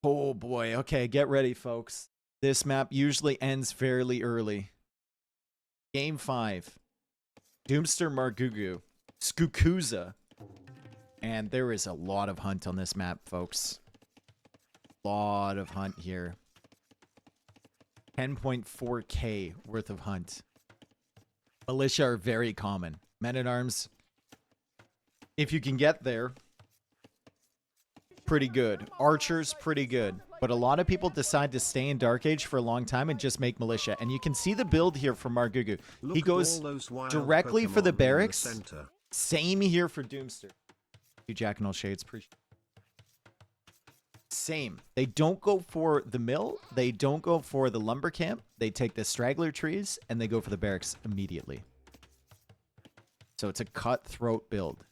Oh boy. Okay, get ready, folks. This map usually ends fairly early. Game 5. Doomster Margougou. Skukuza. And there is a lot of hunt on this map, folks. Lot of hunt here. 10.4k worth of hunt. Militia are very common. Men-at-arms, if you can get there, pretty good. Archers, pretty good. But a lot of people decide to stay in Dark Age for a long time and just make militia. And you can see the build here for Margougou. He goes directly for the barracks. Same here for Doomster. You Jack and all shades. Appreciate it. Same. They don't go for the mill. They don't go for the lumber camp. They take the straggler trees and they go for the barracks immediately. So it's a cutthroat build.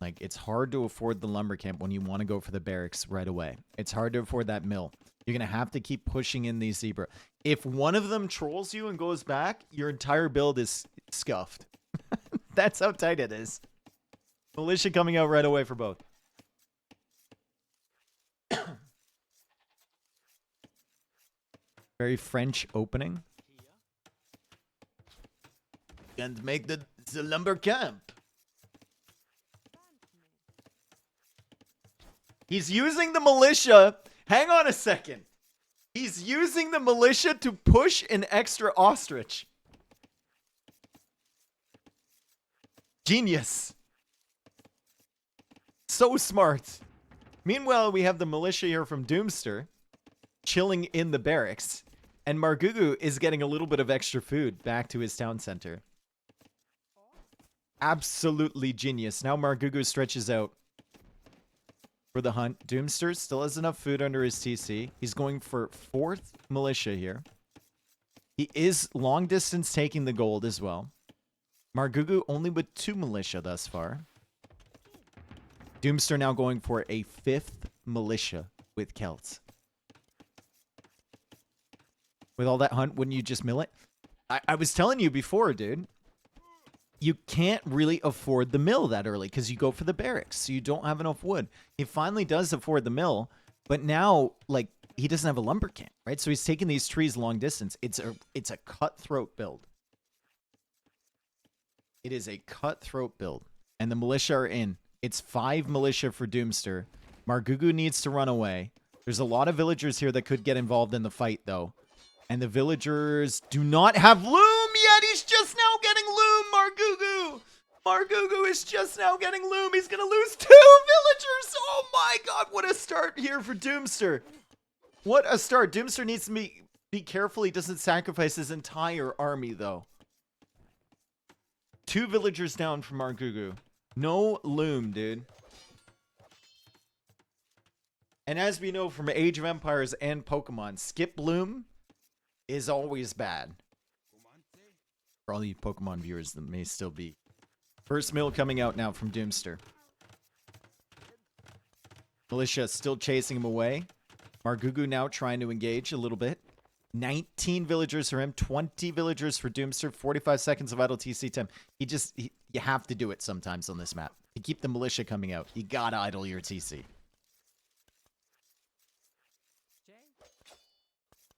Like, it's hard to afford the lumber camp when you want to go for the barracks right away. It's hard to afford that mill. You're going to have to keep pushing in these zebra. If one of them trolls you and goes back, your entire build is scuffed. That's how tight it is. Militia coming out right away for both. Very French opening. And make the lumber camp. He's using the militia. Hang on a second. He's using the militia to push an extra ostrich. Genius. So smart. Meanwhile, we have the militia here from Doomster chilling in the barracks. And Margougou is getting a little bit of extra food back to his town center. Absolutely genius. Now Margougou stretches out for the hunt. Doomster still has enough food under his TC. He's going for 4th militia here. He is long distance taking the gold as well. Margougou only with 2 militia thus far. Doomster now going for a 5th militia with Celts. With all that hunt, wouldn't you just mill it? I was telling you before, dude. You can't really afford the mill that early because you go for the barracks. So you don't have enough wood. He finally does afford the mill. But now, like, he doesn't have a lumber camp, right? So he's taking these trees long distance. It's a cutthroat build. It is a cutthroat build. And the militia are in. It's 5 militia for Doomster. Margougou needs to run away. There's a lot of villagers here that could get involved in the fight, though. And the villagers do not have loom yet. He's just now getting loom, Margougou. Margougou is just now getting loom. He's going to lose 2 villagers. Oh, my God. What a start here for Doomster. What a start. Doomster needs to be careful he doesn't sacrifice his entire army, though. 2 villagers down from Margougou. No loom, dude. And as we know from Age of Empires and Pokemon, skip loom is always bad. For all you Pokemon viewers that may still be. First mill coming out now from Doomster. Militia still chasing him away. Margougou now trying to engage a little bit. 19 villagers for him, 20 villagers for Doomster, 45 seconds of idle TC time. You have to do it sometimes on this map. To keep the militia coming out, you gotta idle your TC.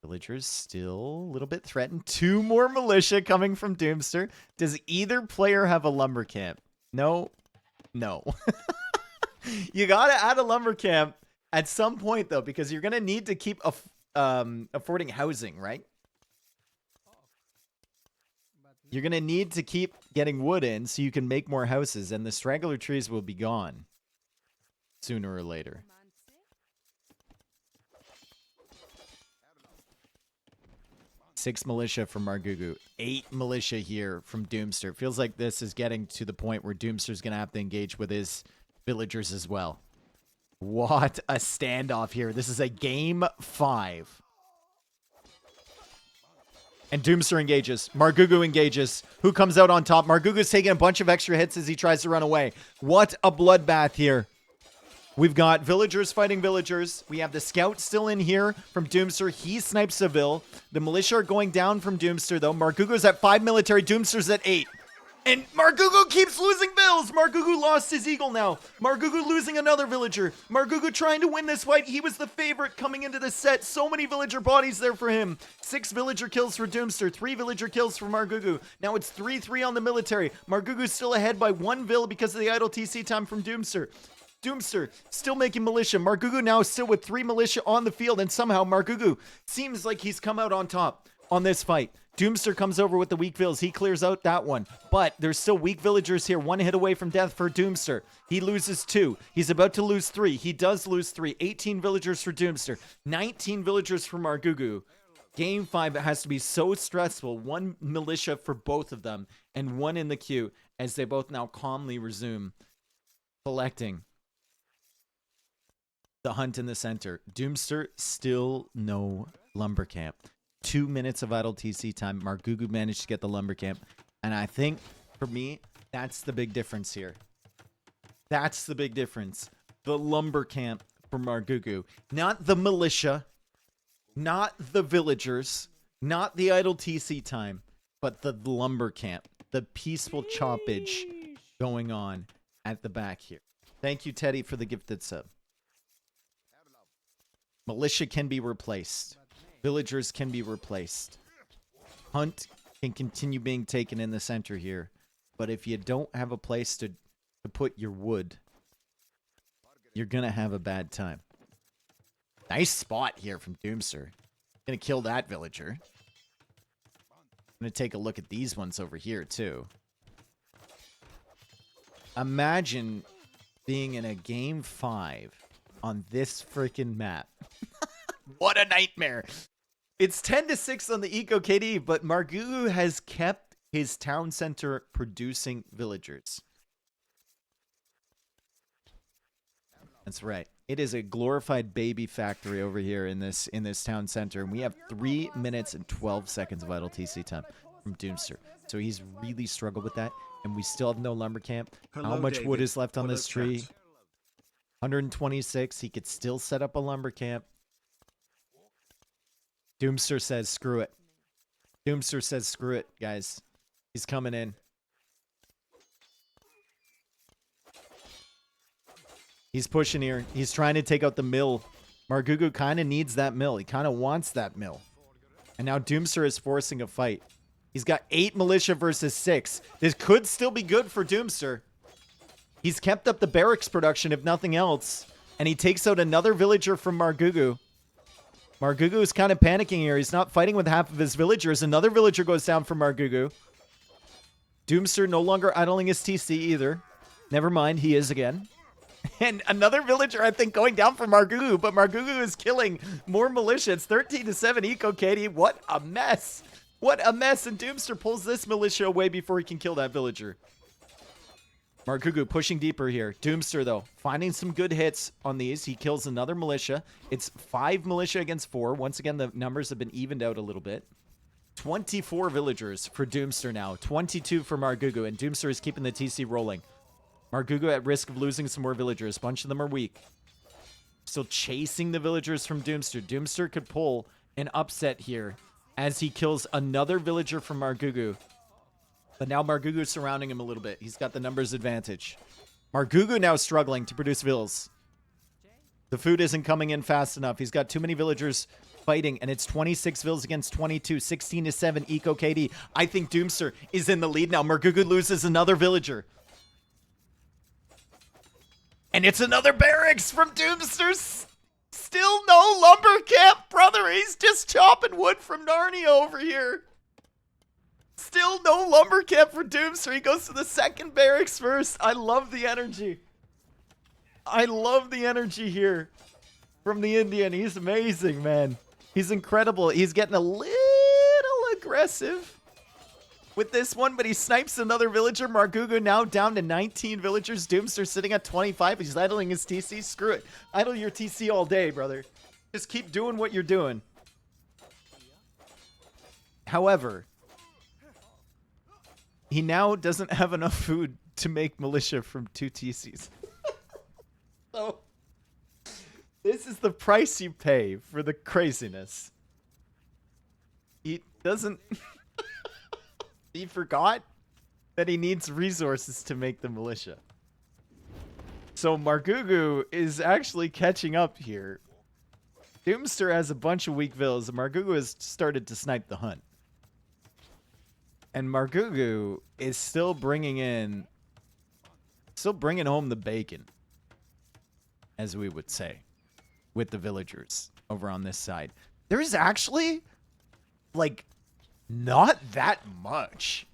Villagers still a little bit threatened. 2 more militia coming from Doomster. Does either player have a lumber camp? No. No. You gotta add a lumber camp at some point, though, because you're gonna need to keep affording housing, right? You're gonna need to keep getting wood in so you can make more houses, and the straggler trees will be gone sooner or later. Six militia from Margougou. 8 militia here from Doomster. It feels like this is getting to the point where Doomster's going to have to engage with his villagers as well. What a standoff here. This is a game 5. And Doomster engages. Margougou engages. Who comes out on top? Margougou's taking a bunch of extra hits as he tries to run away. What a bloodbath here. We've got villagers fighting villagers. We have the scout still in here from Doomster. He snipes Seville. The militia are going down from Doomster, though. Margougou's at 5 military. Doomster's at 8. And Margougou keeps losing bills. Margougou lost his eagle now. Margougou losing another villager. Margougou trying to win this fight. He was the favorite coming into this set. So many villager bodies there for him. 6 villager kills for Doomster. 3 villager kills for Margougou. Now it's 3-3 on the military. Margougou's still ahead by 1 vill because of the idle TC time from Doomster. Doomster still making militia. Margougou now still with 3 militia on the field. And somehow Margougou seems like he's come out on top on this fight. Doomster comes over with the weak vills. He clears out that one. But there's still weak villagers here. 1 hit away from death for Doomster. He loses 2. He's about to lose 3. He does lose 3. 18 villagers for Doomster. 19 villagers for Margougou. Game 5, it has to be so stressful. 1 militia for both of them. And 1 in the queue as they both now calmly resume collecting the hunt in the center. Doomster still no lumber camp. 2 minutes of idle TC time. Margougou managed to get the lumber camp. And I think, for me, that's the big difference here. That's the big difference. The lumber camp for Margougou. Not the militia. Not the villagers. Not the idle TC time. But the lumber camp. The peaceful choppage going on at the back here. Thank you, Teddy, for the gifted sub. Militia can be replaced. Villagers can be replaced. Hunt can continue being taken in the center here. But if you don't have a place to put your wood, you're going to have a bad time. Nice spot here from Doomster. Going to kill that villager. Going to take a look at these ones over here, too. Imagine being in a game 5 on this freaking map. What a nightmare. It's 10-6 on the Eco KD, but Margougou has kept his town center producing villagers. That's right. It is a glorified baby factory over here in this town center, and we have 3 minutes and 12 seconds of idle TC time from Doomster. So he's really struggled with that, and we still have no lumber camp. How much wood is left on this tree? 126. He could still set up a lumber camp. Doomster says, screw it. Doomster says, screw it, guys. He's coming in. He's pushing here. He's trying to take out the mill. Margougou kind of needs that mill. He kind of wants that mill. And now Doomster is forcing a fight. He's got 8 militia versus 6. This could still be good for Doomster. He's kept up the barracks production, if nothing else. And he takes out another villager from Margougou. Margougou is kind of panicking here. He's not fighting with half of his villagers. Another villager goes down for Margougou. Doomster no longer idling his TC either. Never mind, he is again. And another villager, I think, going down for Margougou. But Margougou is killing more militia. It's 13-7 Eco Katie. What a mess. What a mess. And Doomster pulls this militia away before he can kill that villager. Margougou pushing deeper here. Doomster, though, finding some good hits on these. He kills another militia. It's 5 militia against 4. Once again, the numbers have been evened out a little bit. 24 villagers for Doomster now. 22 for Margougou, and Doomster is keeping the TC rolling. Margougou at risk of losing some more villagers. A bunch of them are weak. Still chasing the villagers from Doomster. Doomster could pull an upset here as he kills another villager from Margougou. But now Margougou's surrounding him a little bit. He's got the numbers advantage. Margougou now struggling to produce vills. The food isn't coming in fast enough. He's got too many villagers fighting, and it's 26 vills against 22. 16-7 Eco KD. I think Doomster is in the lead now. Margougou loses another villager. And it's another barracks from Doomster. Still no lumber camp, brother. He's just chopping wood from Narnia over here. Still no lumber camp for Doomster. He goes to the second barracks first. I love the energy. I love the energy here from the Indian. He's amazing, man. He's incredible. He's getting a little aggressive with this one, but he snipes another villager. Margougou now down to 19 villagers. Doomster sitting at 25. He's idling his TC. Screw it. Idle your TC all day, brother. Just keep doing what you're doing. However, he now doesn't have enough food to make militia from 2 TCs. So, this is the price you pay for the craziness. He doesn't... He forgot that he needs resources to make the militia. So Margougou is actually catching up here. Doomster has a bunch of weak villas. Margougou has started to snipe the hunt. And Margougou is still bringing home the bacon, as we would say, with the villagers over on this side. There's actually, like, not that much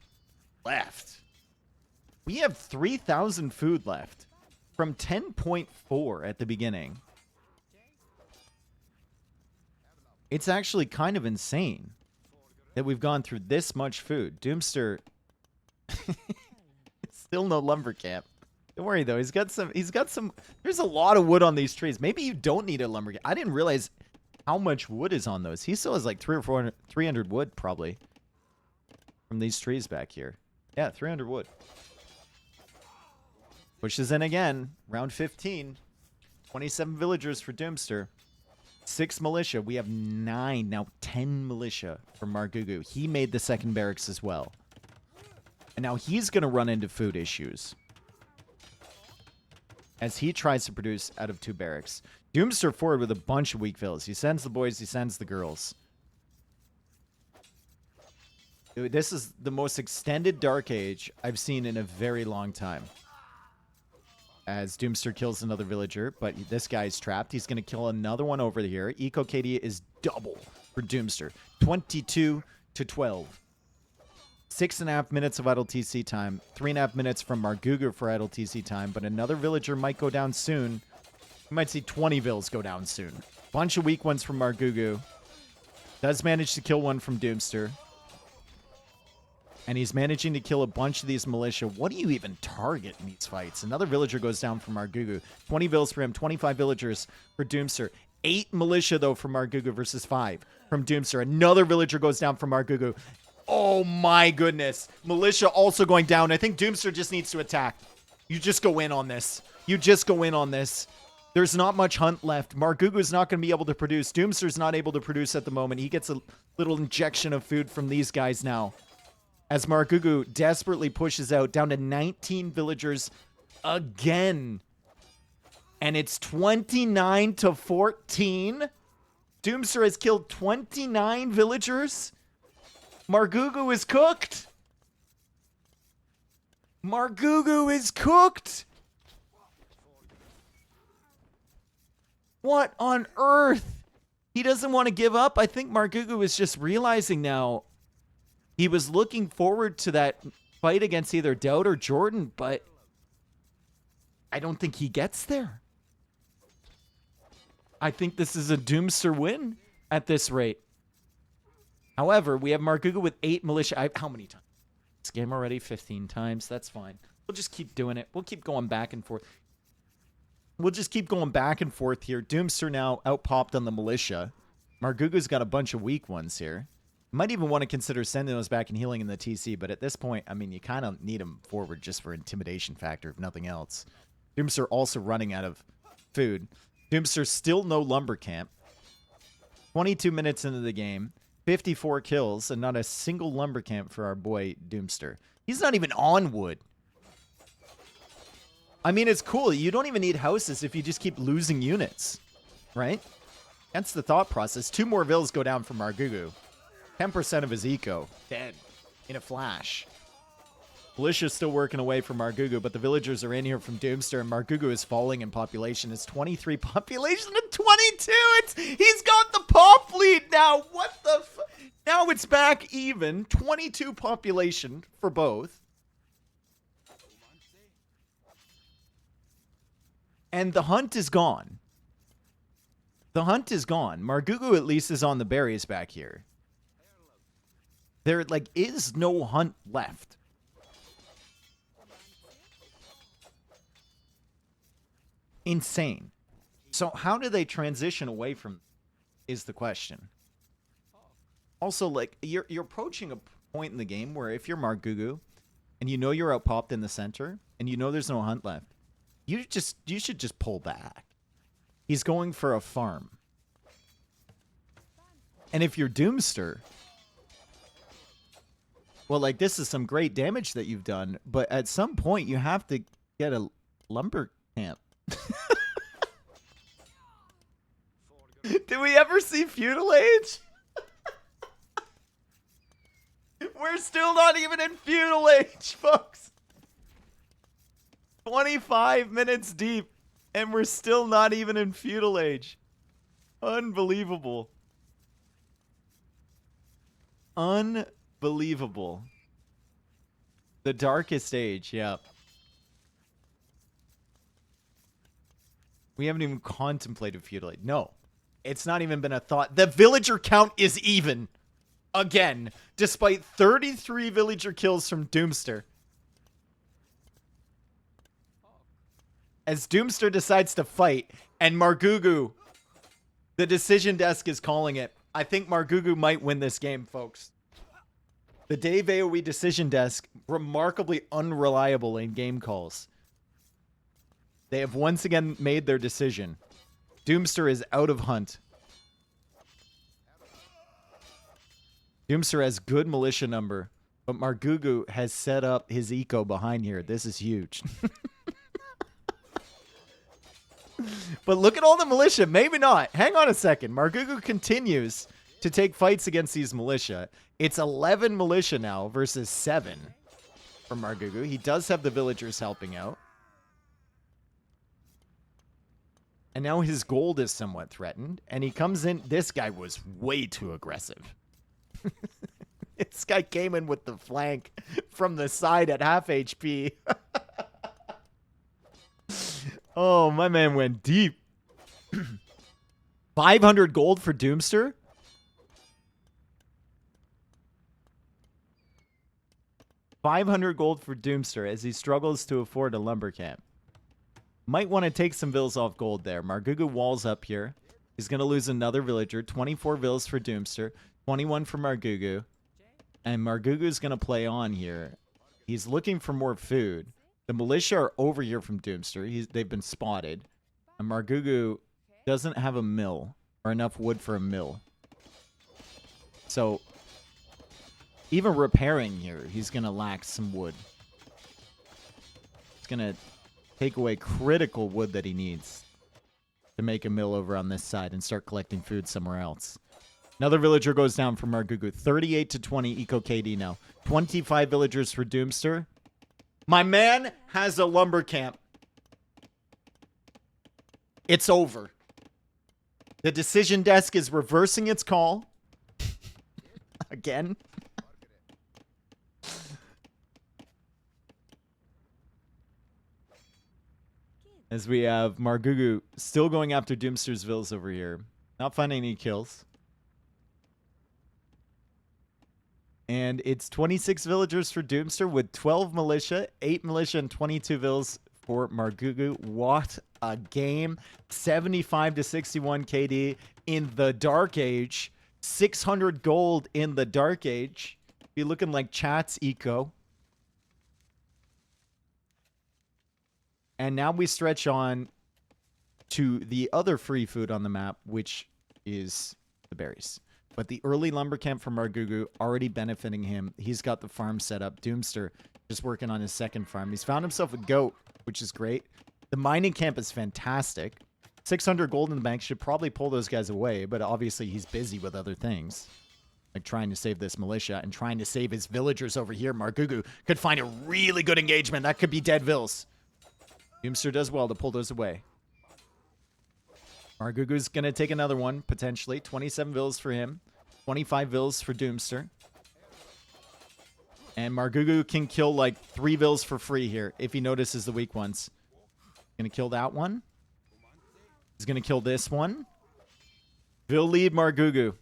left. We have 3,000 food left from 10.4 at the beginning. It's actually kind of insane that we've gone through this much food. Doomster, still no lumber camp. Don't worry though, he's got some. There's a lot of wood on these trees. Maybe you don't need a lumber camp. I didn't realize how much wood is on those. He still has like 300 wood probably from these trees back here. Yeah, 300 wood. Pushes in again. Round 15. 27 villagers for Doomster. 6 militia. We have 9. Now 10 militia from Margougou. He made the second barracks as well. And now he's going to run into food issues as he tries to produce out of 2 barracks. Doomster forward with a bunch of weak villas. He sends the boys. He sends the girls. Dude, this is the most extended Dark Age I've seen in a very long time. As Doomster kills another villager, but this guy's trapped. He's going to kill another one over here. Eco KD is double for Doomster. 22 to 12. 6.5 minutes of idle TC time. 3.5 minutes from Margougou for idle TC time, but another villager might go down soon. You might see 20 vills go down soon. Bunch of weak ones from Margougou. Does manage to kill one from Doomster. And he's managing to kill a bunch of these militia. What do you even target in these fights? Another villager goes down from Margougou. 20 vills for him. 25 villagers for Doomster. 8 militia, though, from Margougou versus 5 from Doomster. Another villager goes down from Margougou. Oh, my goodness. Militia also going down. I think Doomster just needs to attack. You just go in on this. You just go in on this. There's not much hunt left. Margougou's not going to be able to produce. Doomster's not able to produce at the moment. He gets a little injection of food from these guys now, as Margougou desperately pushes out down to 19 villagers again. And it's 29 to 14. Doomster has killed 29 villagers. Margougou is cooked. Margougou is cooked. What on earth? He doesn't want to give up. I think Margougou is just realizing now. He was looking forward to that fight against either Dowd or Jordan, but I don't think he gets there. I think this is a Doomster win at this rate. However, we have Margougou with 8 militia. How many times? This game already 15 times. That's fine. We'll just keep doing it. We'll keep going back and forth. We'll just keep going back and forth here. Doomster now outpopped on the militia. Margougou's got a bunch of weak ones here. Might even want to consider sending those back and healing in the TC, but at this point, I mean, you kind of need them forward just for intimidation factor, if nothing else. Doomster also running out of food. Doomster still no lumber camp. 22 minutes into the game, 54 kills, and not a single lumber camp for our boy Doomster. He's not even on wood. I mean, it's cool. You don't even need houses if you just keep losing units, right? That's the thought process. 2 more vills go down from Margougou. 10% of his eco. Dead. In a flash. Militia's still working away from Margougou, but the villagers are in here from Doomster, and Margougou is falling in population. It's 23 population to 22. He's got the pop lead now. What the now it's back even. 22 population for both. And the hunt is gone. The hunt is gone. Margougou at least is on the berries back here. There, like, is no hunt left. Insane. So how do they transition away from is the question. Also, like, you're approaching a point in the game where if you're Margougou and you know you're outpopped in the center and you know there's no hunt left, you should just pull back. He's going for a farm. And if you're Doomster, Well, like, this is some great damage that you've done, but at some point you have to get a lumber camp. Did we ever see Feudal Age? We're still not even in Feudal Age, folks. 25 minutes deep, and we're still not even in Feudal Age. Unbelievable. Unbelievable. The Darkest Age, yeah. We haven't even contemplated Feudal Age. No, it's not even been a thought. The villager count is even. Again, despite 33 villager kills from Doomster. As Doomster decides to fight, and Margougou, the decision desk is calling it. I think Margougou might win this game, folks. The Dave AoE decision desk, remarkably unreliable in game calls. They have once again made their decision. Doomster is out of hunt. Doomster has good militia number, but Margougou has set up his eco behind here. This is huge. But look at all the militia. Maybe not. Hang on a second. Margougou continues to take fights against these militia. It's 11 militia now versus 7 for Margougou. He does have the villagers helping out. And now his gold is somewhat threatened. And he comes in. This guy was way too aggressive. This guy came in with the flank from the side at half HP. Oh, my man went deep. 500 gold for Doomster? $500 gold for Doomster as he struggles to afford a lumber camp. Might want to take some vills off gold there. Margougou walls up here. He's going to lose another villager. 24 vills for Doomster. 21 for Margougou. And Margougou's going to play on here. He's looking for more food. The militia are over here from Doomster. They've been spotted. And Margougou doesn't have a mill or enough wood for a mill. So, even repairing here, he's going to lack some wood. It's going to take away critical wood that he needs to make a mill over on this side and start collecting food somewhere else. Another villager goes down for Margougou. 38 to 20 eco KD now. 25 villagers for Doomster. My man has a lumber camp. It's over. The decision desk is reversing its call. Again. As we have Margougou still going after Doomster's vills over here. Not finding any kills. And it's 26 villagers for Doomster with 12 militia, 8 militia, and 22 vills for Margougou. What a game. 75 to 61 KD in the Dark Age. 600 gold in the Dark Age. Be looking like chat's eco. And now we stretch on to the other free food on the map, which is the berries. But the early lumber camp from Margougou already benefiting him. He's got the farm set up. Doomster just working on his second farm. He's found himself a goat, which is great. The mining camp is fantastic. 600 gold in the bank should probably pull those guys away, but obviously he's busy with other things. Like trying to save this militia and trying to save his villagers over here. Margougou could find a really good engagement. That could be dead vills. Doomster does well to pull those away. Margougou's going to take another one, potentially. 27 vills for him. 25 vills for Doomster. And Margougou can kill like 3 vills for free here if he notices the weak ones. Going to kill that one. He's going to kill this one. Vill lead Margougou.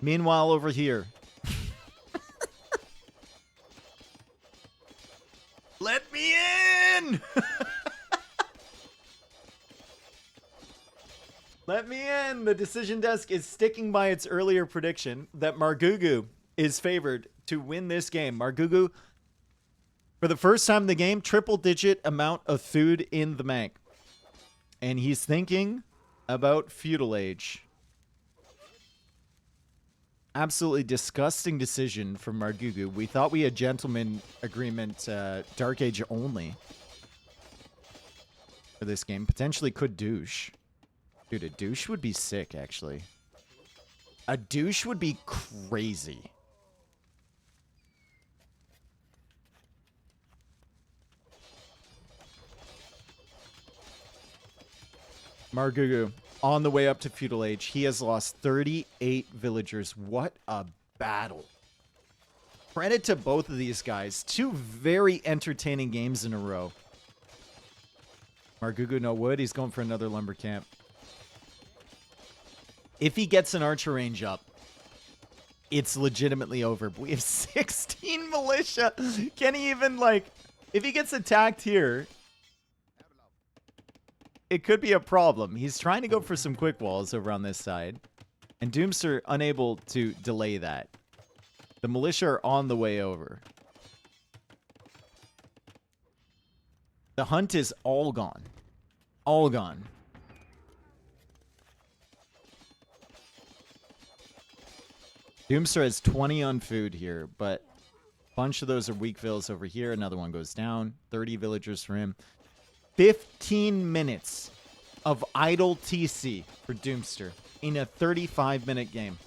Meanwhile, over here. Let me in! Let me in! The decision desk is sticking by its earlier prediction that Margougou is favored to win this game. Margougou, for the first time in the game, triple-digit amount of food in the bank. And he's thinking about Feudal Age. Absolutely disgusting decision from Margougou. We thought we had gentleman agreement, Dark Age only for this game. Potentially could douche. Dude, a douche would be sick, actually. A douche would be crazy. Margougou, on the way up to Feudal Age, he has lost 38 villagers. What a battle. Credit to both of these guys. Two very entertaining games in a row. Margougou, no wood. He's going for another lumber camp. If he gets an archer range up, it's legitimately over. But we have 16 militia. Can he even, like... If he gets attacked here... It could be a problem. He's trying to go for some quick walls over on this side. And Doomster unable to delay that. The militia are on the way over. The hunt is all gone. All gone. Doomster has 20 on food here, but a bunch of those are weak villas over here. Another one goes down. 30 villagers for him. 15 minutes of idle TC for Doomster in a 35-minute game.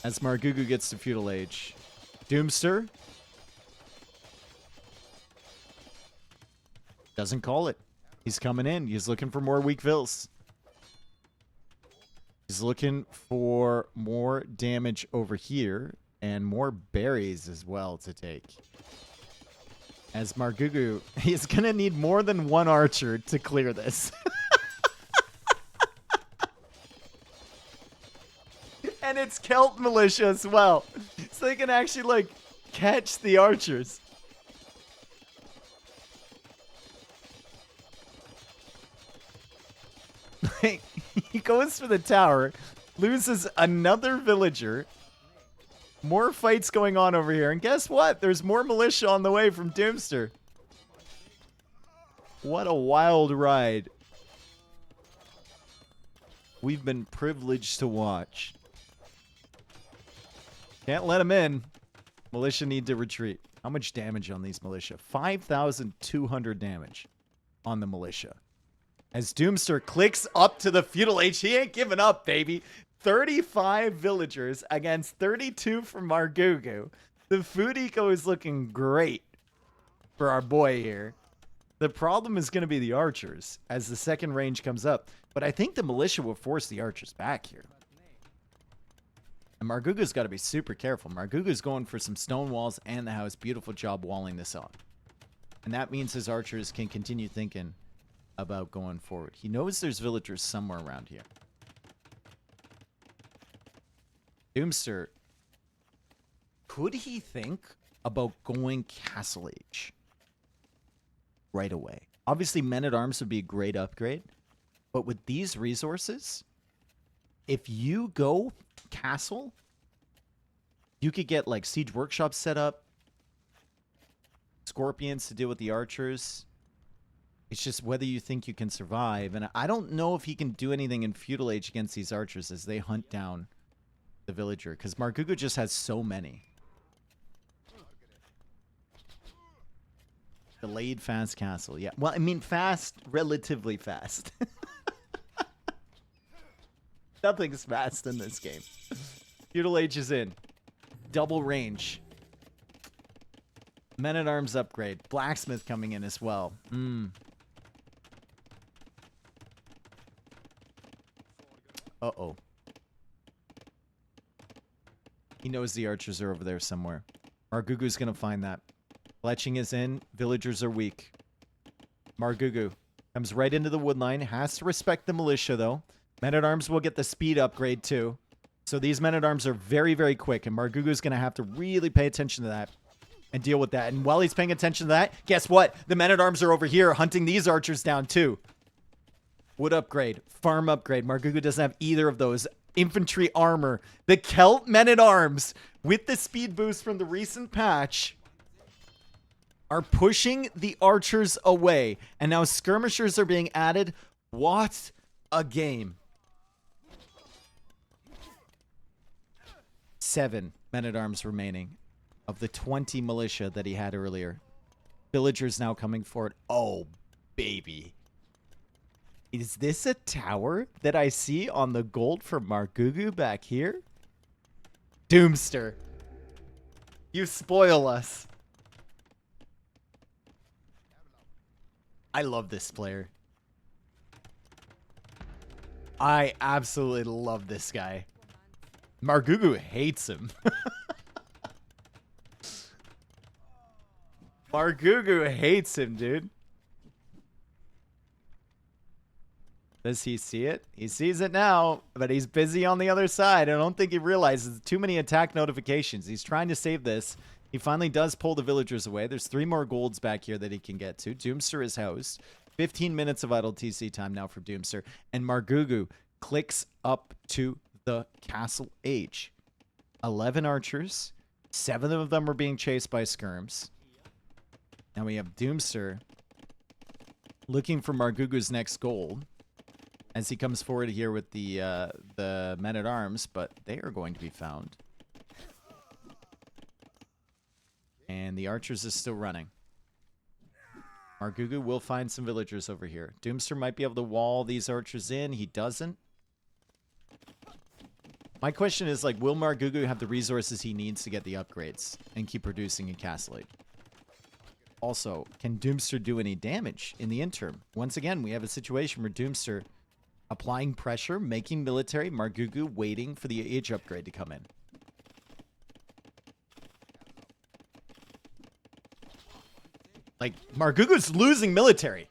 As Margougou gets to Feudal Age. Doomster doesn't call it. He's coming in. He's looking for more weak vills. He's looking for more damage over here and more berries as well to take. As Margougou, he's going to need more than one archer to clear this. And it's Celt militia as well. So they can actually, like, catch the archers. He goes for the tower, loses another villager. More fights going on over here. And guess what? There's more militia on the way from Doomster. What a wild ride. We've been privileged to watch. Can't let them in. Militia need to retreat. How much damage on these militia? 5,200 damage on the militia. As Doomster clicks up to the Feudal Age, he ain't giving up, baby. 35 villagers against 32 from Margougou. The food eco is looking great for our boy here. The problem is going to be the archers as the second range comes up. But I think the militia will force the archers back here. And Margougou's got to be super careful. Margougou's going for some stone walls and the house. Beautiful job walling this off. And that means his archers can continue thinking about going forward. He knows there's villagers somewhere around here. Doomster, could he think about going Castle Age right away? Obviously, Men-at-Arms would be a great upgrade. But with these resources, if you go Castle, you could get like Siege Workshops set up, Scorpions to deal with the archers. It's just whether you think you can survive. And I don't know if he can do anything in Feudal Age against these archers as they hunt down the villager, because Margougou just has so many. Delayed fast castle. Yeah. Well, I mean fast, relatively fast. Nothing's fast in this game. Feudal Age is in. Double range. Men-at-Arms upgrade. Blacksmith coming in as well. Uh-oh. He knows the archers are over there somewhere. Margougou's going to find that. Fletching is in. Villagers are weak. Margougou comes right into the wood line. Has to respect the militia, though. Men-at-Arms will get the speed upgrade, too. So these Men-at-Arms are very, very quick. And Margougou's going to have to really pay attention to that and deal with that. And while he's paying attention to that, guess what? The Men-at-Arms are over here hunting these archers down, too. Wood upgrade. Farm upgrade. Margougou doesn't have either of those. Infantry armor. The Celt Men-at-Arms, with the speed boost from the recent patch, are pushing the archers away. And now skirmishers are being added. What a game. 7 men-at-arms remaining of the 20 militia that he had earlier. Villagers now coming forward. Oh, baby. Is this a tower that I see on the gold for Margougou back here? Doomster. You spoil us. I love this player. I absolutely love this guy. Margougou hates him. Margougou hates him, dude. Does he see it? He sees it now, but he's busy on the other side. I don't think he realizes too many attack notifications. He's trying to save this. He finally does pull the villagers away. There's 3 more golds back here that he can get to. Doomster is housed. 15 minutes of idle TC time now for Doomster. And Margougou clicks up to the castle age. 11 archers. 7 of them are being chased by skirms. Now we have Doomster looking for Margougou's next gold as he comes forward here with the men-at-arms, but they are going to be found. And the archers is still running. Margougou will find some villagers over here. Doomster might be able to wall these archers in. He doesn't. My question is, like, will Margougou have the resources he needs to get the upgrades and keep producing in Castle Age? Also, can Doomster do any damage in the interim? Once again, we have a situation where Doomster applying pressure, making military, Margougou waiting for the age upgrade to come in. Like, Margougou's losing military.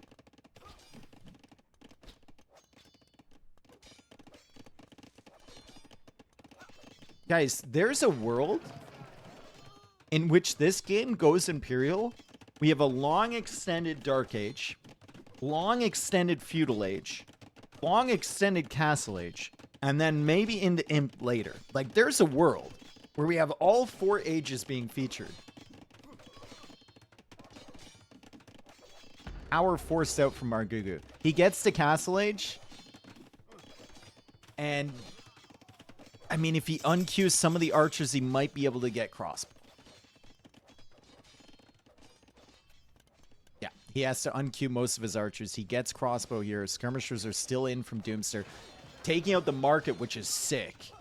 Guys, there's a world in which this game goes Imperial. We have a long extended Dark Age, long extended Feudal Age, long extended Castle Age, and then maybe into Imp later. Like, there's a world where we have all 4 ages being featured. Power forced out from Margougou. He gets to Castle Age, and I mean, if he unqueues some of the archers, he might be able to get crossbow. Yeah, he has to unqueue most of his archers. He gets crossbow here. Skirmishers are still in from Doomster, taking out the market, which is sick.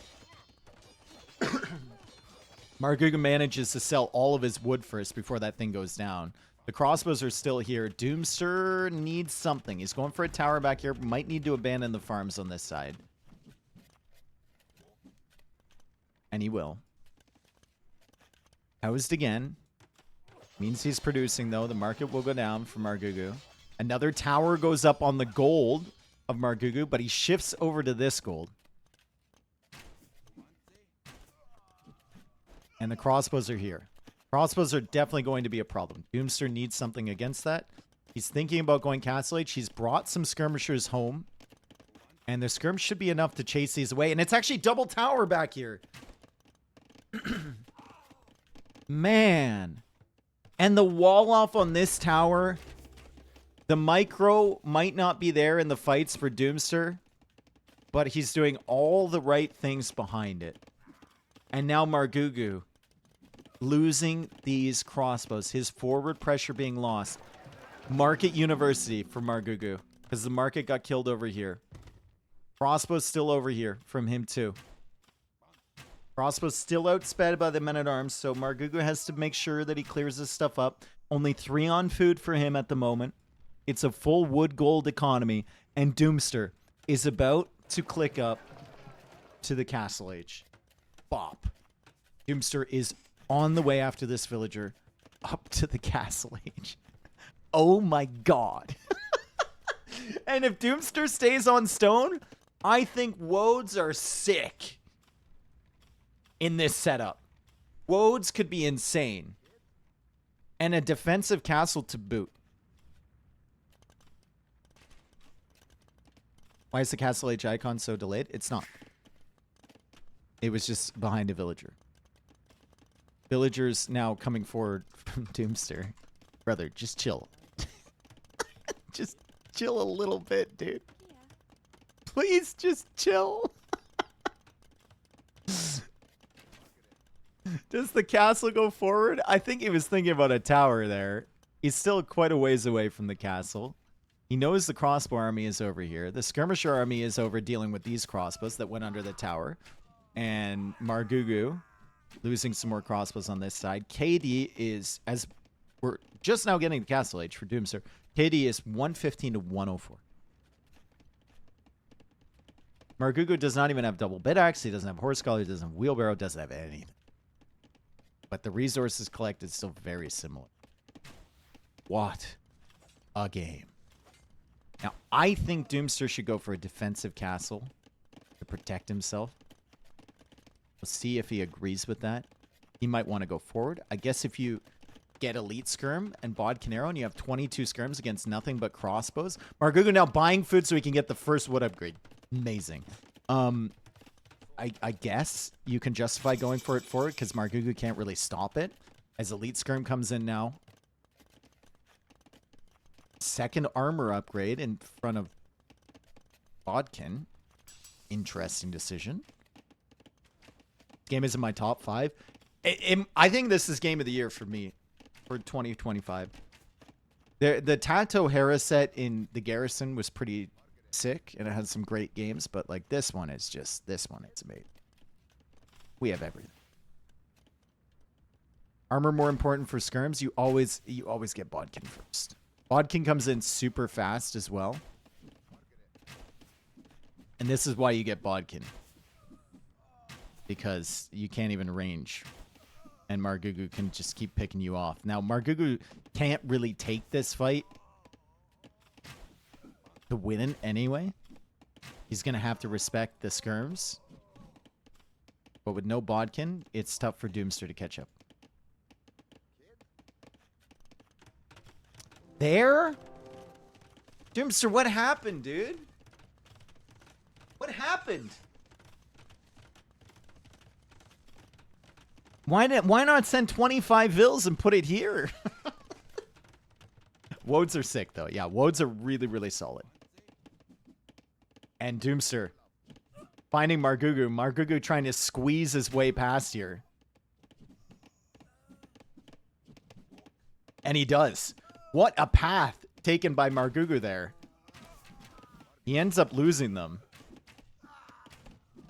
Margougou manages to sell all of his wood first before that thing goes down. The crossbows are still here. Doomster needs something. He's going for a tower back here. Might need to abandon the farms on this side. And he will. Housed again. Means he's producing, though. The market will go down for Margougou. Another tower goes up on the gold of Margougou, but he shifts over to this gold. And the crossbows are here. Crossbows are definitely going to be a problem. Doomster needs something against that. He's thinking about going Castle Age. He's brought some skirmishers home. And the skirm should be enough to chase these away. And it's actually double tower back here. Man. And the wall off on this tower. The micro might not be there in the fights for Doomster. But he's doing all the right things behind it. And now Margougou losing these crossbows. His forward pressure being lost. Market University for Margougou. Because the market got killed over here. Crossbow's still over here from him too. Crossbow's still outsped by the men-at-arms, so Margougou has to make sure that he clears this stuff up. Only 3 on food for him at the moment. It's a full wood gold economy, and Doomster is about to click up to the Castle Age. Bop. Doomster is on the way after this villager up to the Castle Age. Oh my god. And if Doomster stays on stone, I think woads are sick in this setup. Woads could be insane. And a defensive castle to boot. Why is the Castle Age icon so delayed? It's not. It was just behind a villager. Villagers now coming forward from Doomster. Brother, just chill. Just chill a little bit, dude. Yeah. Please just chill. Does the castle go forward? I think he was thinking about a tower there. He's still quite a ways away from the castle. He knows the crossbow army is over here. The skirmisher army is over dealing with these crossbows that went under the tower. And Margougou losing some more crossbows on this side. KD is, as we're just now getting the castle age for Doomster, KD is 115 to 104. Margougou does not even have double bit axe. He doesn't have horse collar. He doesn't have wheelbarrow. Doesn't have anything. But the resources collected still very similar. What a game. Now, I think Doomster should go for a defensive castle to protect himself. We'll see if he agrees with that. He might want to go forward. I guess if you get Elite Skirm and Bodkin Arrow and you have 22 Skirms against nothing but crossbows. Margougou now buying food so he can get the first wood upgrade. Amazing. I guess you can justify going for it forward because Margougou can't really stop it. As Elite Skirm comes in now. Second armor upgrade in front of Bodkin. Interesting decision. Game is in my top 5. I think this is game of the year for me for 2025. The Tato Hera set in the Garrison was pretty sick and it had some great games, but like this one is amazing. We have everything. Armor more important for skirms. You always get Bodkin first. Bodkin comes in super fast as well. And this is why you get Bodkin. Because you can't even range. And Margougou can just keep picking you off. Now, Margougou can't really take this fight to win it anyway. He's going to have to respect the skirms. But with no Bodkin, it's tough for Doomster to catch up. There? Doomster, what happened, dude? What happened? Why not send 25 Vills and put it here? Woads are sick, though. Yeah, Woads are really, really solid. And Doomster finding Margougou. Margougou trying to squeeze his way past here. And he does. What a path taken by Margougou there. He ends up losing them.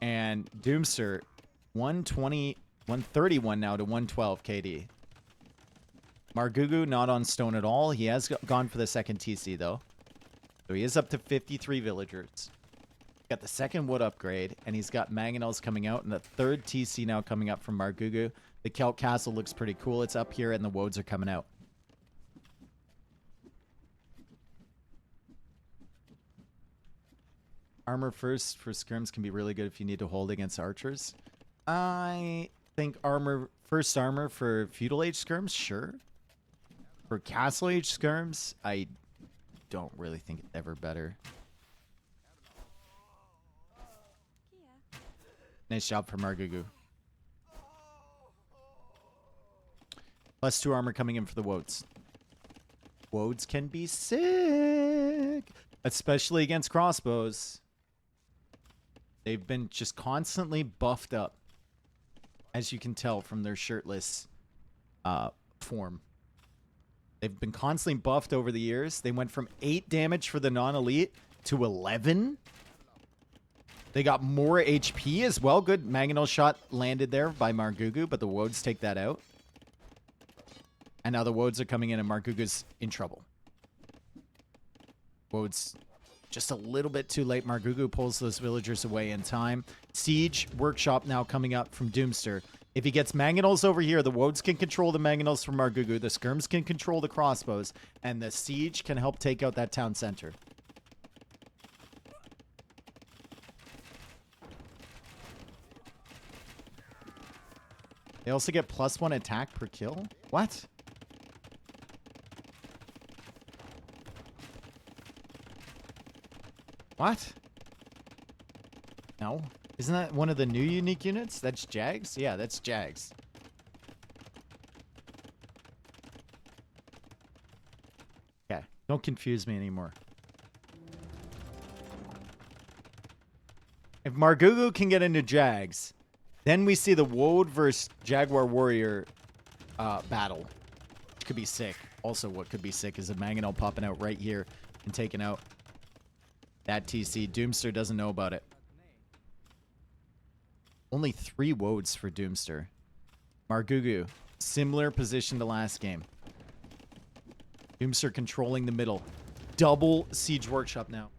And Doomster, 131 now to 112 KD. Margougou not on stone at all. He has gone for the second TC, though. So he is up to 53 villagers. Got the second wood upgrade, and he's got mangonels coming out, and the third TC now coming up from Margougou. The Kelp Castle looks pretty cool. It's up here, and the woads are coming out. Armor first for skirms can be really good if you need to hold against archers. I think first armor for Feudal Age skirms, sure. For Castle Age skirms, I don't really think it's ever better. Nice job for Margougou. +2 armor coming in for the Woads. Woads can be sick, especially against crossbows. They've been just constantly buffed up, as you can tell from their shirtless form. They've been constantly buffed over the years. They went from 8 damage for the non-elite to 11. They got more HP as well. Good mangonel shot landed there by Margougou, but the Woads take that out. And now the Woads are coming in and Margougou's in trouble. Woads just a little bit too late. Margougou pulls those villagers away in time. Siege Workshop now coming up from Doomster. If he gets mangonels over here, the Woads can control the mangonels from Margougou. The skirms can control the crossbows. And the Siege can help take out that town center. They also get +1 attack per kill? What? What? No? Isn't that one of the new unique units? That's Jags? Yeah, that's Jags. Okay, don't confuse me anymore. If Margougou can get into Jags, Then we see the Woad versus Jaguar Warrior battle. Which could be sick. Also, what could be sick is a Mangonel popping out right here and taking out that TC. Doomster doesn't know about it. Only 3 Woads for Doomster. Margougou, similar position to last game. Doomster controlling the middle. Double Siege Workshop now.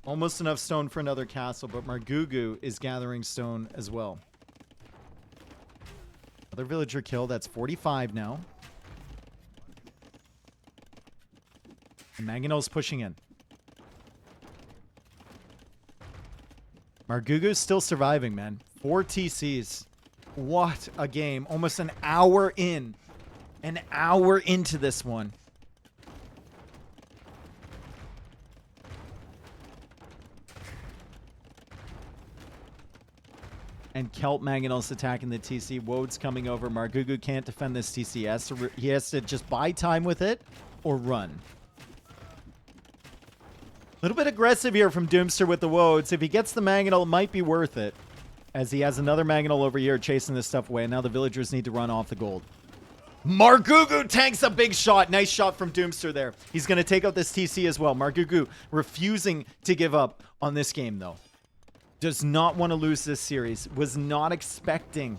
Almost enough stone for another castle, but Margougou is gathering stone as well. Another villager kill. That's 45 now. And Mangonel's pushing in. Margougou's still surviving, man. 4 TCs. What a game. Almost an hour in. An hour into this one. And Kelp Mangonel's attacking the TC. Woad's coming over. Margougou can't defend this TC. He has to just buy time with it or run. A little bit aggressive here from Doomster with the Woads. If he gets the Mangonel, it might be worth it. As he has another Mangonel over here chasing this stuff away. And now the villagers need to run off the gold. Margougou tanks a big shot. Nice shot from Doomster there. He's going to take out this TC as well. Margougou refusing to give up on this game, though. Does not want to lose this series. Was not expecting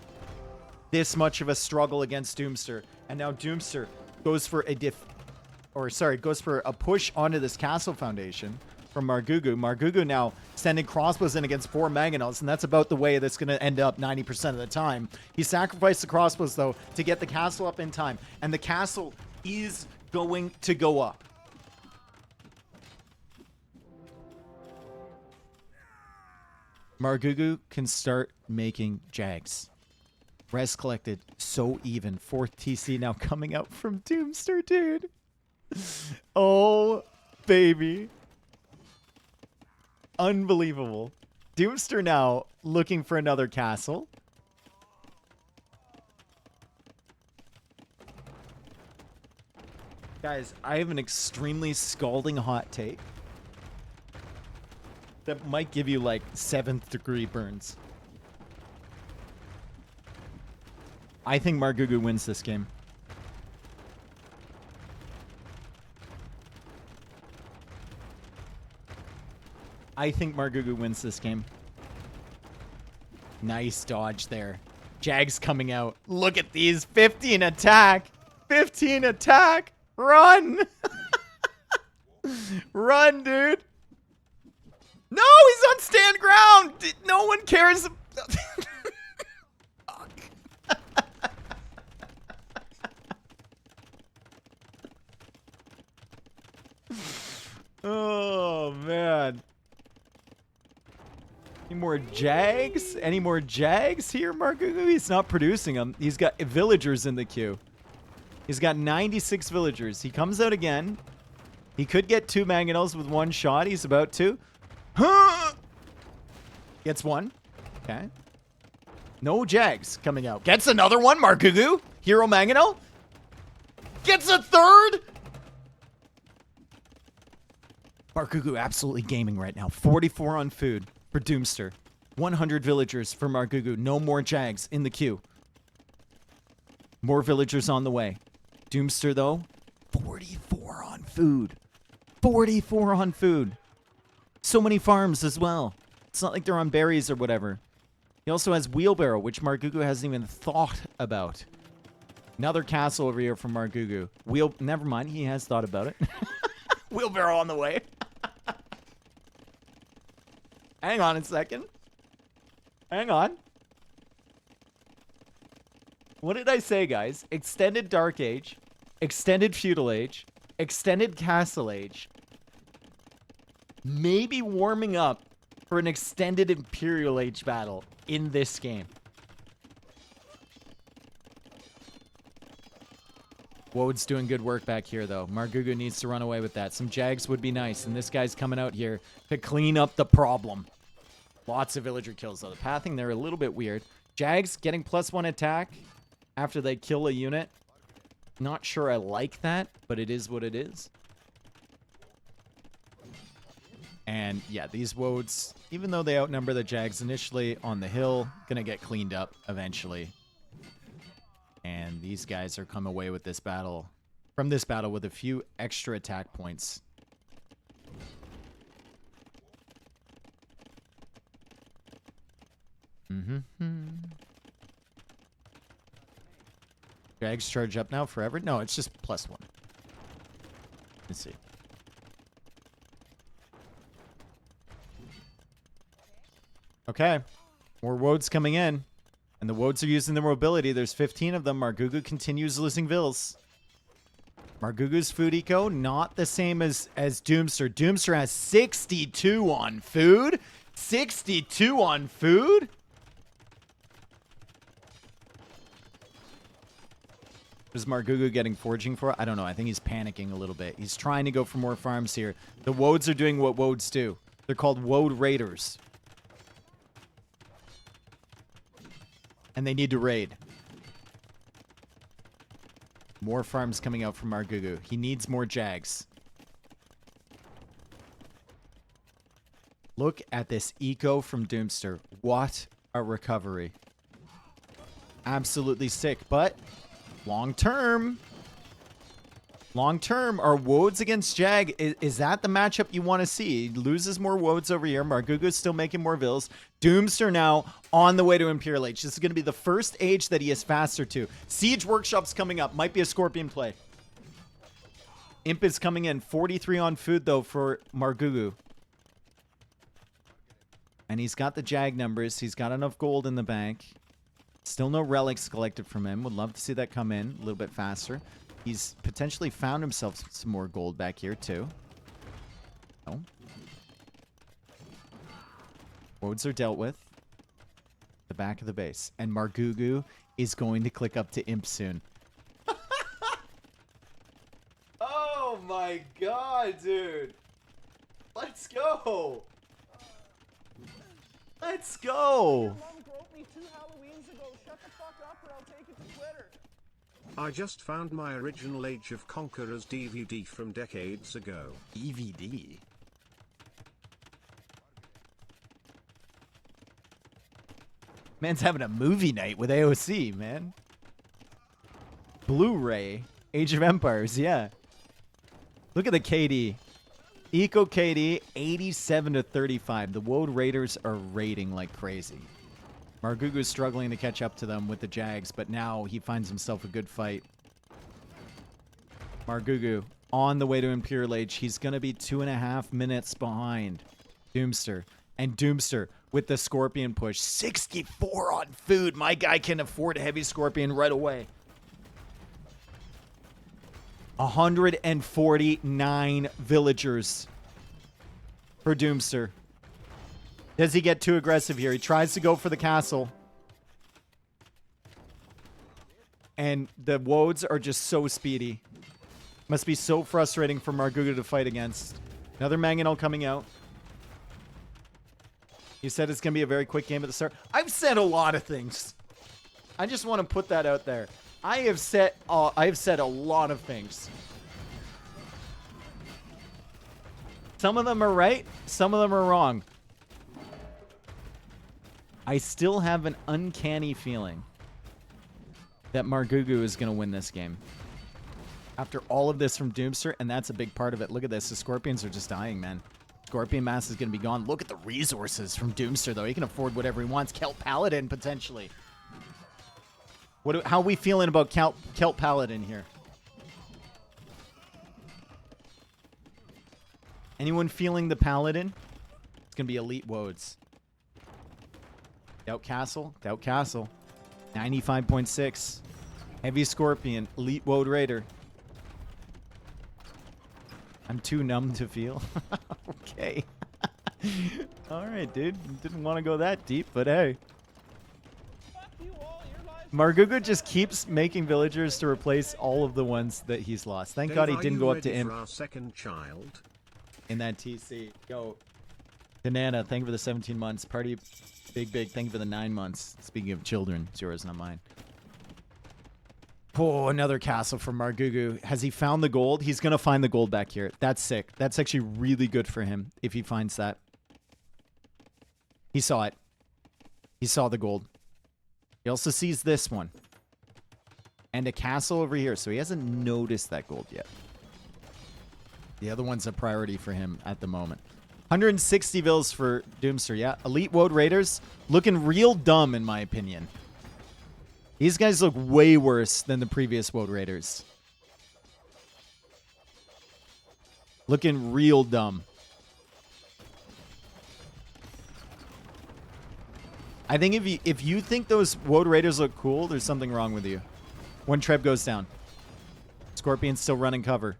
this much of a struggle against Doomster. And now Doomster goes for a push onto this castle foundation from Margougou. Margougou now sending crossbows in against 4 Mangonels, and that's about the way that's going to end up 90% of the time. He sacrificed the crossbows, though, to get the castle up in time. And the castle is going to go up. Margougou can start making Jags. Res collected so even. 4th TC now coming out from Doomster, dude. Oh, baby. Unbelievable. Doomster now looking for another castle. Guys, I have an extremely scalding hot take that might give you like 7th degree burns. I think Margougou wins this game. I think Margougou wins this game. Nice dodge there. Jags coming out. Look at these. 15 attack. 15 attack. Run. Run, dude. No, he's on stand ground. No one cares. Oh, man. Any more Jags? Any more Jags here, Margougou? He's not producing them. He's got villagers in the queue. He's got 96 villagers. He comes out again. He could get 2 Mangonels with 1 shot. He's about to. Gets 1. Okay. No Jags coming out. Gets another one, Margougou. Hero Mangonel. Gets a 3rd. Margougou absolutely gaming right now. 44 on food for Doomster. 100 villagers for Margougou. No more Jags in the queue. More villagers on the way. Doomster, though, 44 on food. 44 on food. So many farms as well. It's not like they're on berries or whatever. He also has Wheelbarrow, which Margougou hasn't even thought about. Another castle over here from Margougou. Never mind, he has thought about it. Wheelbarrow on the way. Hang on a second. Hang on. What did I say, guys? Extended Dark Age, Extended Feudal Age, Extended Castle Age. Maybe warming up for an Extended Imperial Age battle in this game. Woad's doing good work back here, though. Margougou needs to run away with that. Some Jags would be nice, and this guy's coming out here to clean up the problem. Lots of villager kills, though. The pathing there a little bit weird. Jags getting +1 attack after they kill a unit. Not sure I like that, but it is what it is. And yeah, these woads, even though they outnumber the Jags initially on the hill, gonna get cleaned up eventually. And these guys are come away with this battle, from this battle, with a few extra attack points. Jags charge up now forever? No, it's just +1. Let's see. Okay. More woads coming in. And the woads are using their mobility. There's 15 of them. Margougou continues losing vills. Margougou's food eco, not the same as Doomster. Doomster has 62 on food? 62 on food? What is Margougou getting foraging for? I don't know. I think he's panicking a little bit. He's trying to go for more farms here. The woads are doing what woads do. They're called woad raiders. And they need to raid. More farms coming out from Margougou. He needs more Jags. Look at this eco from Doomster. What a recovery. Absolutely sick, but long term, are woads against Jag, is that the matchup you want to see? He loses more woads over here. Margougou's still making more vills. Doomster now on the way to Imperial Age. This is going to be the first age that he is faster to. Siege Workshop's coming up. Might be a Scorpion play. Imp is coming in. 43 on food, though, for Margougou. And he's got the Jag numbers. He's got enough gold in the bank. Still no relics collected from him. Would love to see that come in a little bit faster. He's potentially found himself some more gold back here, too. Oh. Woads are dealt with. The back of the base. And Margougou is going to click up to Imp soon. Oh my god, dude. Let's go. Let's go. I just found my original Age of Conquerors DVD from decades ago. DVD? Man's having a movie night with AOC, man. Blu-ray. Age of Empires, yeah. Look at the KD. Eco KD, 87 to 35. The Woad Raiders are raiding like crazy. Margougou is struggling to catch up to them with the Jags, but now he finds himself a good fight. Margougou on the way to Imperial Age. He's going to be 2.5 minutes behind Doomster. And Doomster with the Scorpion push. 64 on food. My guy can afford a heavy Scorpion right away. 149 villagers for Doomster. Does he get too aggressive here? He tries to go for the castle. And the woads are just so speedy. Must be so frustrating for Margougou to fight against. Another Mangonel coming out. You said it's going to be a very quick game at the start. I've said a lot of things. I just want to put that out there. I have said a lot of things. Some of them are right. Some of them are wrong. I still have an uncanny feeling that Margougou is going to win this game. After all of this from Doomster, and that's a big part of it. Look at this. The Scorpions are just dying, man. Scorpion mass is going to be gone. Look at the resources from Doomster, though. He can afford whatever he wants. Celt Paladin, potentially. How are we feeling about Celt Paladin here? Anyone feeling the Paladin? It's going to be elite woads. Doubt Castle. 95.6. Heavy Scorpion. Elite Woad Raider. I'm too numb to feel. Okay. Alright, dude. Didn't want to go that deep, but hey. Margougou just keeps making villagers to replace all of the ones that he's lost. Thank God he didn't go up to Imp. Our second child? In that TC. Yo. Banana, thank you for the 17 months. Party Big, thank you for the 9 months. Speaking of children, it's yours, not mine. Oh, another castle from Margougou. Has he found the gold? He's going to find the gold back here. That's sick. That's actually really good for him if he finds that. He saw it. He saw the gold. He also sees this one. And a castle over here. So he hasn't noticed that gold yet. The other one's a priority for him at the moment. 160 vills for Doomster, yeah. Elite Woad Raiders looking real dumb, in my opinion. These guys look way worse than the previous Woad Raiders. Looking real dumb. I think if you think those Woad Raiders look cool, there's something wrong with you. One Treb goes down. Scorpion's still running cover.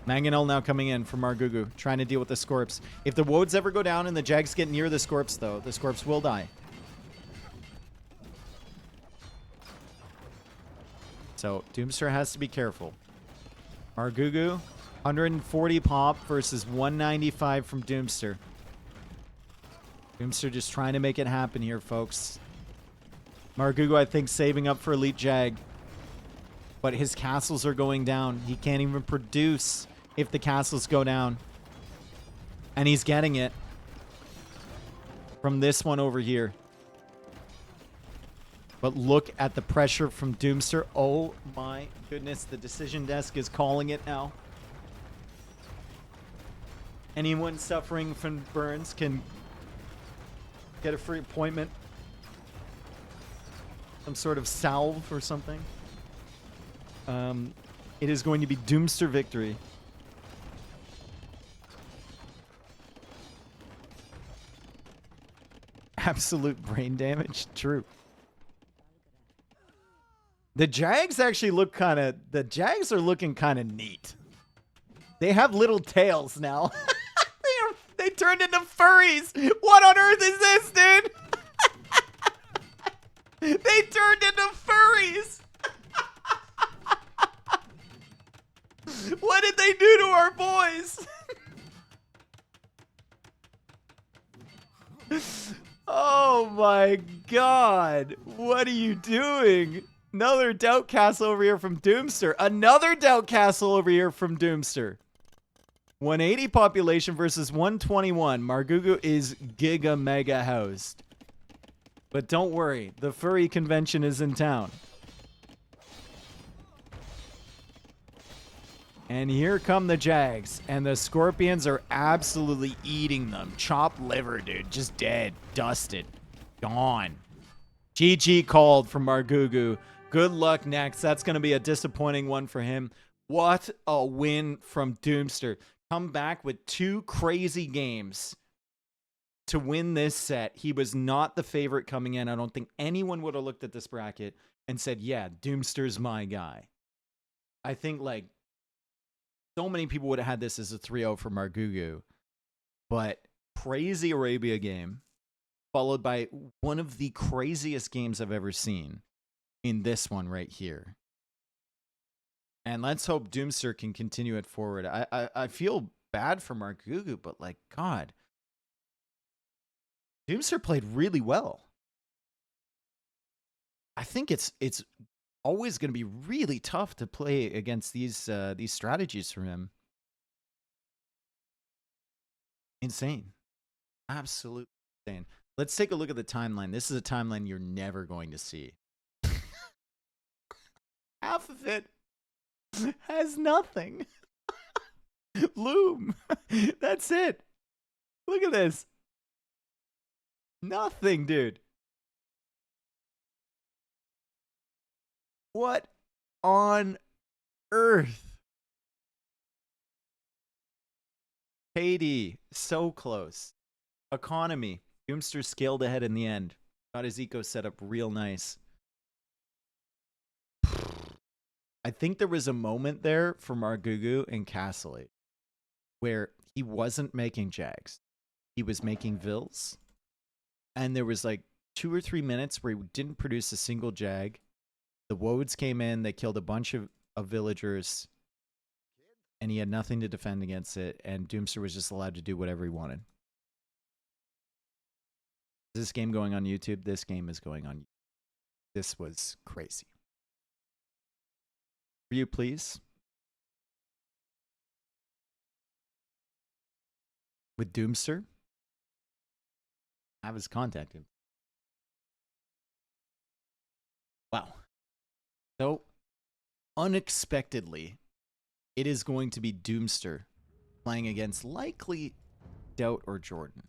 Mangonel now coming in from Margougou, trying to deal with the Scorps. If the Woads ever go down and the Jags get near the Scorps, though, the Scorps will die. So, Doomster has to be careful. Margougou, 140 pop versus 195 from Doomster. Doomster just trying to make it happen here, folks. Margougou, I think, saving up for Elite Jag. But his castles are going down. He can't even produce if the castles go down. And he's getting it from this one over here. But look at the pressure from Doomster. Oh my goodness, the decision desk is calling it now. Anyone suffering from burns can get a free appointment. Some sort of salve or something. It is going to be Doomster victory. Absolute brain damage. True. The Jags actually look kind of... The Jags are looking kind of neat. They have little tails now. They turned into furries. What on earth is this, dude? They turned into furries. What did they do to our boys? Oh my god. What are you doing? Another Doubt Castle over here from Doomster. Another Doubt Castle over here from Doomster. 180 population versus 121. Margougou is giga mega housed. But don't worry, the furry convention is in town. And here come the Jags. And the Scorpions are absolutely eating them. Chopped liver, dude. Just dead. Dusted. Gone. GG called from Margougou. Good luck next. That's going to be a disappointing one for him. What a win from Doomster. Come back with 2 crazy games to win this set. He was not the favorite coming in. I don't think anyone would have looked at this bracket and said, yeah, Doomster's my guy. I think, like, so many people would have had this as a 3-0 for Margougou. But crazy Arabia game, followed by one of the craziest games I've ever seen in this one right here. And let's hope Doomster can continue it forward. I feel bad for Margougou, but, like, God. Doomster played really well. I think it's always going to be really tough to play against these strategies from him. Insane. Absolutely insane. Let's take a look at the timeline. This is a timeline you're never going to see. Half of it has nothing. Loom. That's it. Look at this. Nothing, dude. What on earth? KD, so close. Economy. Doomster scaled ahead in the end. Got his eco set up real nice. I think there was a moment there for Margougou and Castle where he wasn't making Jags. He was making Vills. And there was like 2 or 3 minutes where he didn't produce a single Jag. The Woads came in, they killed a bunch of villagers, and he had nothing to defend against it, and Doomster was just allowed to do whatever he wanted. Is this game going on YouTube? This game is going on YouTube. This was crazy. For you, please. With Doomster. I have his contact info. Wow. So, unexpectedly, it is going to be Doomster playing against likely Doubt or Jordan.